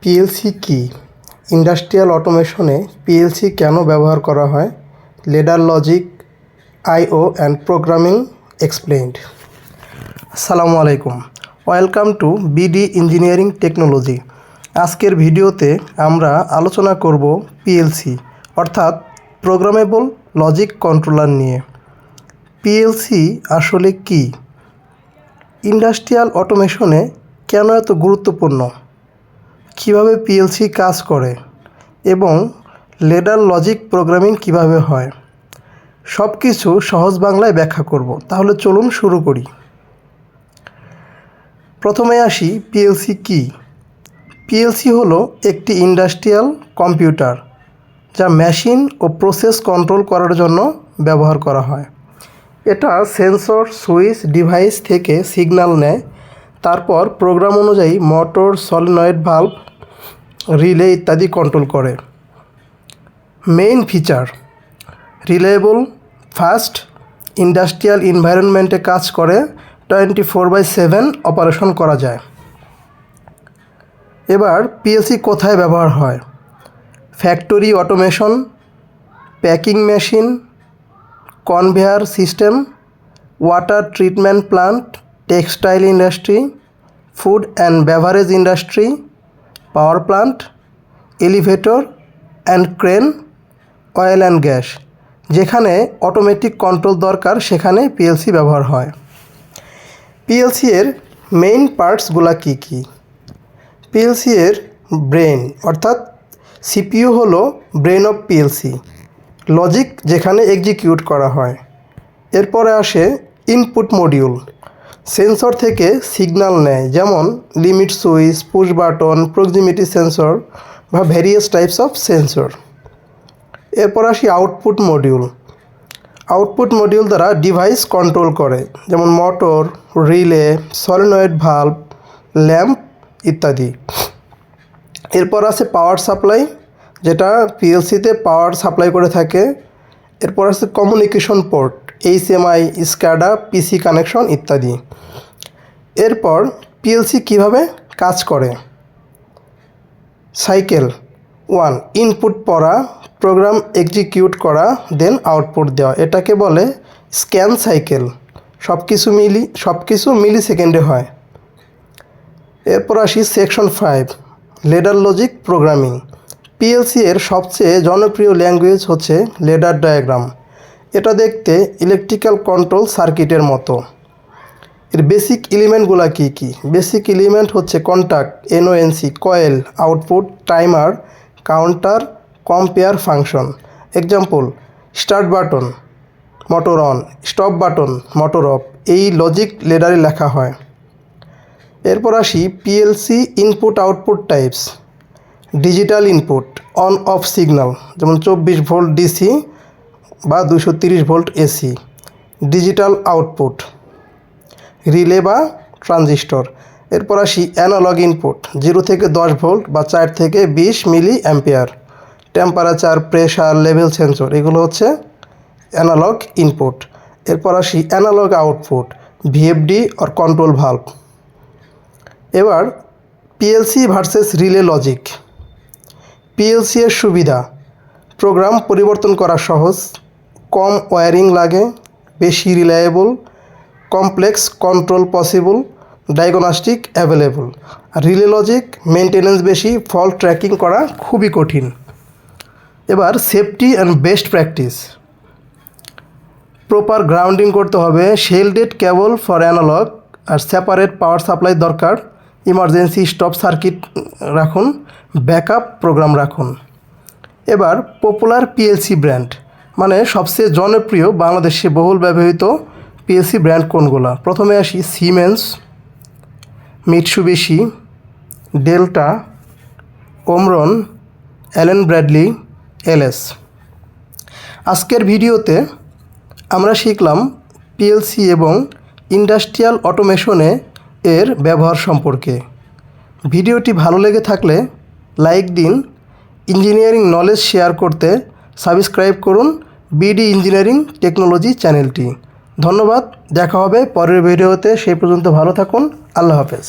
PLC কি? Industrial অটোমেশনে PLC কেন ব্যবহার করা হয়? Ladder logic, IO and programming explained. আসসালামু আলাইকুম, welcome to BD engineering technology. আজকের ভিডিওতে আমরা আলোচনা করব পিএলসি অর্থাৎ প্রোগ্রামেবল লজিক কন্ট্রোলার নিয়ে। পিএলসি আসলে কি? ইন্ডাস্ট্রিয়াল অটোমেশনে কেন এত গুরুত্বপূর্ণ? কিভাবে পিএলসি কাজ করে এবং লেডার লজিক প্রোগ্রামিং কিভাবে হয়, সব কিছু সহজ বাংলায় ব্যাখ্যা করব। তাহলে চলুন শুরু করি। প্রথমে আসি পিএলসি কি। পিএলসি হলো একটি ইন্ডাস্ট্রিয়াল কম্পিউটার যা মেশিন ও প্রসেস কন্ট্রোল করার জন্য ব্যবহার করা হয়। এটা সেন্সর, সুইচ, ডিভাইস থেকে সিগন্যাল নেয়, তারপর প্রোগ্রাম অনুযায়ী মোটর, সলিনয়েড ভালভ, রিলে ইত্যাদি কন্ট্রোল করে। Main feature: reliable, fast, industrial এনভায়রনমেন্টে কাজ করে, 24/7 অপারেশন করা যায়। এবার পিএলসি কোথায় ব্যবহার হয়? Factory automation, packing machine, conveyor system, water treatment plant, textile industry, food and beverage industry, power plant, elevator and crane, oil and gas. যেখানে অটোমেটিক কন্ট্রোল দরকার সেখানে পিএলসি ব্যবহার হয়। পিএলসি এর মেইন পার্টসগুলো কী কী? পিএলসি এর ব্রেন অর্থাৎ সিপিইউ হলো brain of PLC, logic যেখানে এক্সিকিউট করা হয়। এরপরে আসে ইনপুট মডিউল, সেন্সর থেকে সিগন্যাল নেয়, যেমন limit switch, push button, proximity sensor বা ভেরিয়াস টাইপস অফ সেন্সর। এরপর আসি আউটপুট মডিউল। আউটপুট মডিউল দ্বারা ডিভাইস কন্ট্রোল করে, যেমন motor, relay, solenoid valve, lamp ইত্যাদি। এরপর আছে পাওয়ার সাপ্লাই, যেটা পিএলসিতে পাওয়ার সাপ্লাই করে থাকে। এরপর আছে কমিউনিকেশন পোর্ট, এইচএমআই, স্ক্যাডা, পিসি কানেকশন ইত্যাদি। এরপর পিএলসি কিভাবে কাজ করে? সাইকেল 1, ইনপুট পড়া, প্রোগ্রাম এক্সিকিউট করা, দেন আউটপুট দেওয়া, এটাকে বলে স্ক্যান সাইকেল। সব কিছু মিলি সেকেন্ডে হয়। এরপর আসি section 5, ladder logic programming. PLC এর সবচেয়ে জনপ্রিয় ল্যাঙ্গুয়েজ হচ্ছে লেডার ডায়াগ্রাম। এটা দেখতে ইলেকট্রিক্যাল কন্ট্রোল সার্কিটের মতো। এর বেসিক এলিমেন্টগুলো কী কী? বেসিক এলিমেন্ট হচ্ছে contact, NO NC, coil, output, timer, counter, compare function. Example: start button, motor on; stop button, motor of. এই লজিক লেডারে লেখা হয়। এরপর আসি PLC input output types. Digital input, on of signal, যেমন 24 ভোল্ট ডিসি বা 230 volt AC. Digital output, relay বা transistor. এরপর আসি অ্যানালগ ইনপুট, 0 থেকে 10 ভোল্ট বা 4 থেকে 20 milliampere. Temperature, pressure, level sensor, এগুলো হচ্ছে অ্যানালগ ইনপুট। এরপর আসি analogue output, VFD or control valve. এবার PLC versus relay logic. PLC এর সুবিধা: প্রোগ্রাম পরিবর্তন করা সহজ, কম ওয়্যারিং লাগে, বেশি reliable, complex control possible, diagnostic available. আর রিলে লজিক মেনটেন্যান্স বেশি, ফল্ট ট্র্যাকিং করা খুবই কঠিন। এবার safety and best practice. Proper grounding করতে হবে, শেলডেড কেবল ফর অ্যানালগ, আর সেপারেট পাওয়ার সাপ্লাই দরকার। ইমার্জেন্সি স্টপ সার্কিট রাখুন, ব্যাকআপ প্রোগ্রাম রাখুন। এবার পপুলার পিএলসি ব্র্যান্ড, মানে সবচেয়ে জনপ্রিয় বাংলাদেশে বহুল ব্যবহৃত পিএলসি ব্র্যান্ড কোনগুলো? প্রথমে আসি Siemens, Mitsubishi, Delta, Omron, Allen Bradley, LS. আজকের ভিডিওতে আমরা শিখলাম পিএলসি এবং ইন্ডাস্ট্রিয়াল অটোমেশনে এর ব্যবহার সম্পর্কে। ভিডিওটি ভালো লেগে থাকলে লাইক দিন। ইঞ্জিনিয়ারিং নলেজ শেয়ার করতে সাবস্ক্রাইব করুন বিডি ইঞ্জিনিয়ারিং টেকনোলজি চ্যানেলটি। ধন্যবাদ, দেখা হবে পরের ভিডিওতে। সেই পর্যন্ত ভালো থাকুন, আল্লাহ হাফেজ।